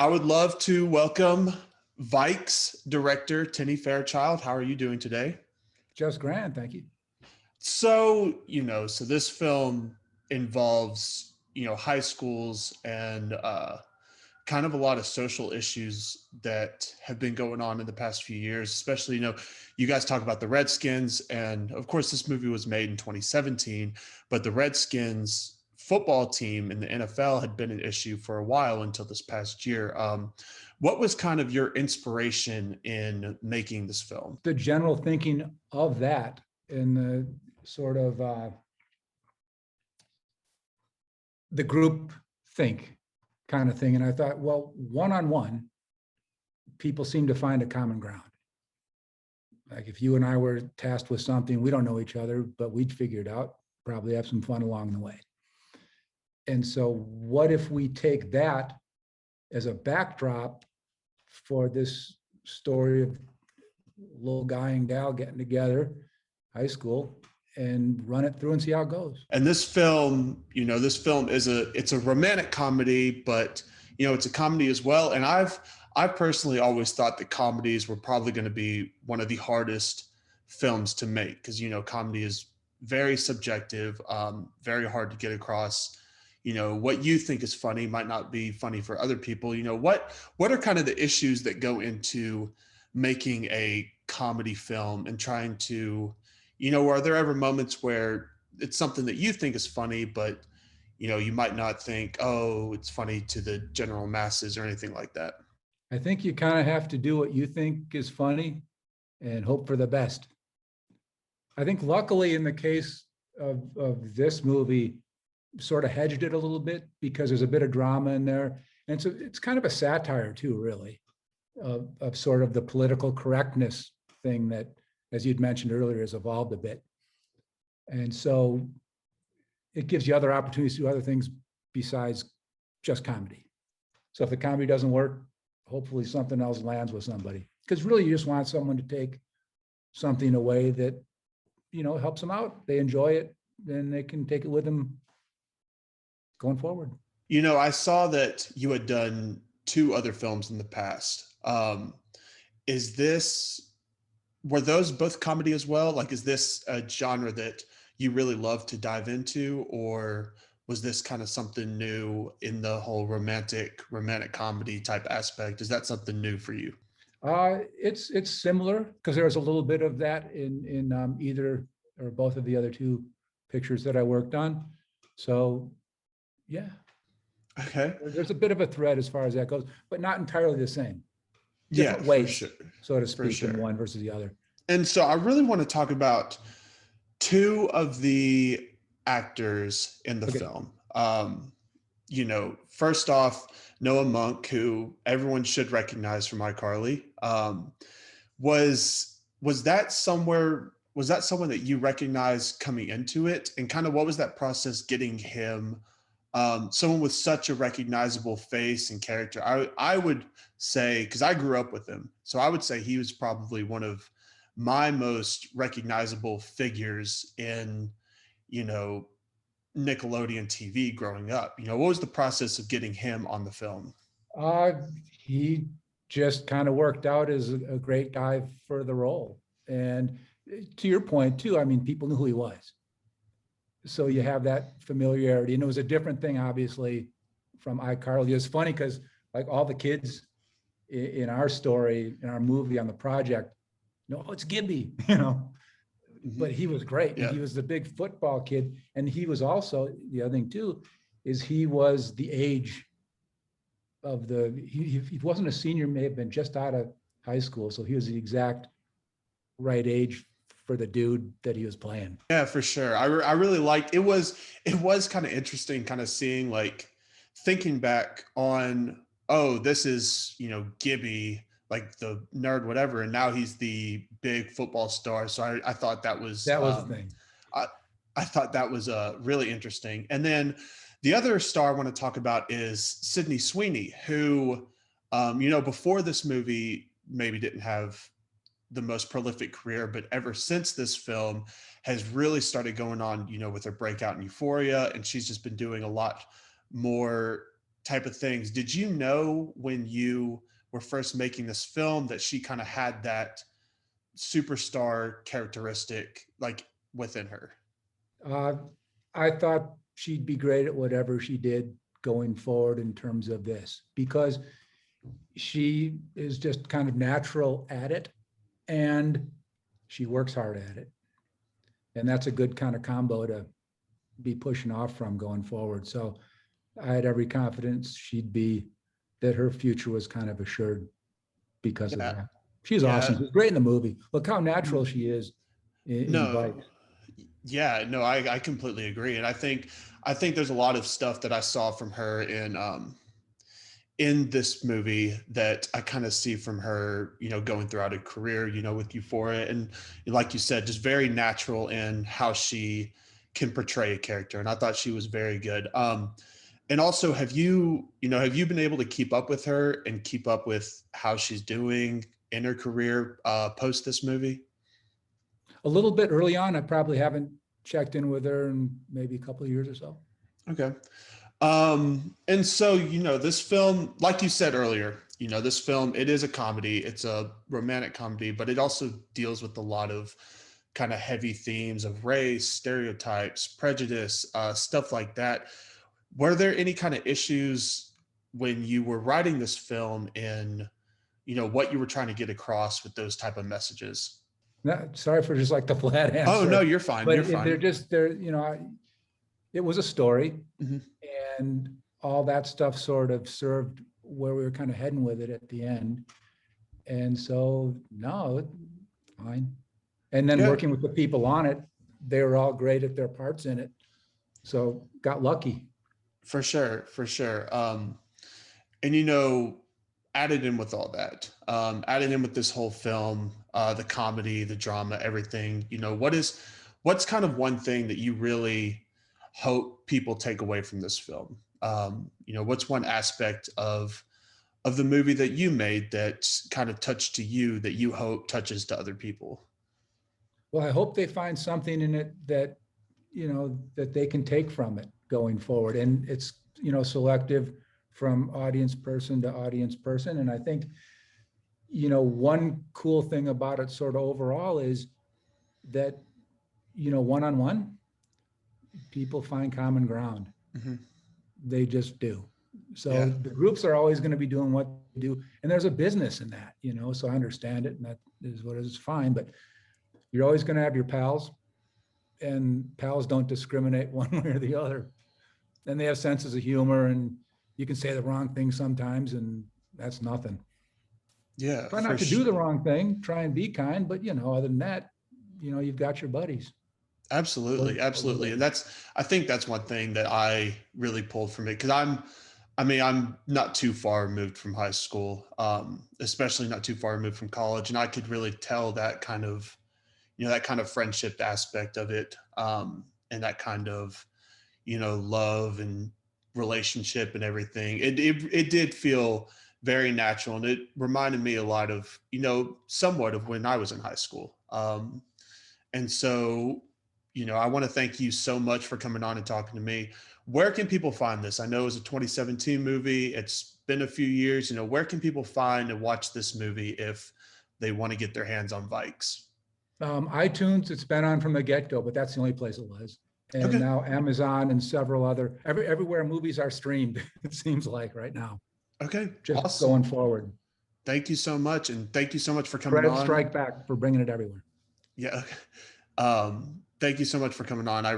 I would love to welcome Vikes director Tenney Fairchild. How are you doing today? Just grand, thank you. So this film involves, high schools and kind of a lot of social issues that have been going on in the past few years, especially, you guys talk about the Redskins. And of course, this movie was made in 2017, but the Redskins football team in the NFL had been an issue for a while until this past year. What was kind of your inspiration in making this film? The general thinking of that and the sort of the group think kind of thing. And I thought, well, one-on-one, people seem to find a common ground. Like if you and I were tasked with something, we don't know each other, but we'd figure it out, probably have some fun along the way. And so what if we take that as a backdrop for this story of little guy and gal getting together, high school, and run it through and see how it goes. And this film, it's a romantic comedy, but it's a comedy as well. And I personally always thought that comedies were probably going to be one of the hardest films to make because comedy is very subjective, very hard to get across. What you think is funny might not be funny for other people. What are kind of the issues that go into making a comedy film and trying to, are there ever moments where it's something that you think is funny, but you might not think, oh, it's funny to the general masses or anything like that? I think you kind of have to do what you think is funny and hope for the best. I think luckily in the case of this movie, sort of hedged it a little bit because there's a bit of drama in there. And so it's kind of a satire too, really, of sort of the political correctness thing that, as you'd mentioned earlier, has evolved a bit. And so it gives you other opportunities to do other things besides just comedy. So if the comedy doesn't work, hopefully something else lands with somebody. Because really you just want someone to take something away that, helps them out. They enjoy it, then they can take it with them going forward. I saw that you had done 2 other films in the past. Were those both comedy as well? Like, is this a genre that you really love to dive into, or was this kind of something new in the whole romantic comedy type aspect? Is that something new for you? It's similar because there was a little bit of that in either or both of the other 2 pictures that I worked on. So, yeah. Okay. There's a bit of a thread as far as that goes, but not entirely the same. Different ways, for sure. So to speak, in one versus the other. And so I really want to talk about 2 of the actors in the film. First off, Noah Munck, who everyone should recognize from iCarly. Was that someone that you recognized coming into it? And kind of what was that process getting him, someone with such a recognizable face and character? I would say, because I grew up with him, so I would say he was probably one of my most recognizable figures in, Nickelodeon TV growing up. What was the process of getting him on the film? He just kind of worked out as a great guy for the role. And to your point too, people knew who he was. So you have that familiarity, and it was a different thing, obviously, from iCarly. It's funny because like all the kids in our story, in our movie on the project, it's Gibby, but he was great. Yeah. He was the big football kid. And he was also, the other thing too, is he was the age of he wasn't a senior, may have been just out of high school. So he was the exact right age for the dude that he was playing. Yeah, for sure. I really liked it. Was kind of interesting kind of seeing, like, thinking back on, oh, this is, Gibby, like the nerd, whatever. And now he's the big football star. So I thought that was the thing. I thought that was really interesting. And then the other star I want to talk about is Sydney Sweeney, who, before this movie maybe didn't have the most prolific career, but ever since this film has really started going on, with her breakout in Euphoria. And she's just been doing a lot more type of things. Did you know when you were first making this film that she kind of had that superstar characteristic like within her? Uh, I thought she'd be great at whatever she did going forward in terms of this, because she is just kind of natural at it and she works hard at it. And that's a good kind of combo to be pushing off from going forward. So I had every confidence that her future was kind of assured because of that. She's awesome. She's great in the movie. Look how natural she is in Vikes. Yeah, no, I completely agree. And I think there's a lot of stuff that I saw from her in this movie that I kind of see from her, going throughout her career, with Euphoria. And like you said, just very natural in how she can portray a character. And I thought she was very good. And also, have you been able to keep up with her and keep up with how she's doing in her career post this movie? A little bit early on. I probably haven't checked in with her in maybe a couple of years or so. Okay. And so, this film, like you said earlier, this film, it is a comedy. It's a romantic comedy, but it also deals with a lot of kind of heavy themes of race, stereotypes, prejudice, stuff like that. Were there any kind of issues when you were writing this film in, what you were trying to get across with those type of messages? No, sorry for just like the flat answer. Oh, no, you're fine. But you're fine. It was a story, mm-hmm. and all that stuff sort of served where we were kind of heading with it at the end. And so, no, fine. And then working with the people on it, they were all great at their parts in it. So got lucky. For sure. And, added in with all that, added in with this whole film, the comedy, the drama, everything, what's kind of one thing that you really hope people take away from this film? What's one aspect of the movie that you made that kind of touched to you that you hope touches to other people? Well, I hope they find something in it that, that they can take from it going forward. And it's, selective from audience person to audience person. And I think, one cool thing about it sort of overall is that, one-on-one, people find common ground. Mm-hmm. They just do. So the groups are always going to be doing what they do. And there's a business in that, so I understand it, and that is what is fine. But you're always going to have your pals, and pals don't discriminate one way or the other. And they have senses of humor, and you can say the wrong thing sometimes, and that's nothing. Yeah. Try not to do the wrong thing, try and be kind, but other than that, you've got your buddies. Absolutely. And I think that's one thing that I really pulled from it. Cause I'm not too far removed from high school, especially not too far removed from college. And I could really tell that kind of, that kind of friendship aspect of it. And that kind of, love and relationship and everything. It did feel very natural, and it reminded me a lot of, somewhat of when I was in high school. And so, I want to thank you so much for coming on and talking to me. Where can people find this? I know it was a 2017 movie. It's been a few years. Where can people find and watch this movie if they want to get their hands on Vikes? iTunes, it's been on from the get-go, but that's the only place it was. And now Amazon and several other, everywhere movies are streamed, it seems like right now. Okay. Just awesome. Going forward. Thank you so much. And thank you so much for coming on. Strike back for bringing it everywhere. Yeah. Thank you so much for coming on. I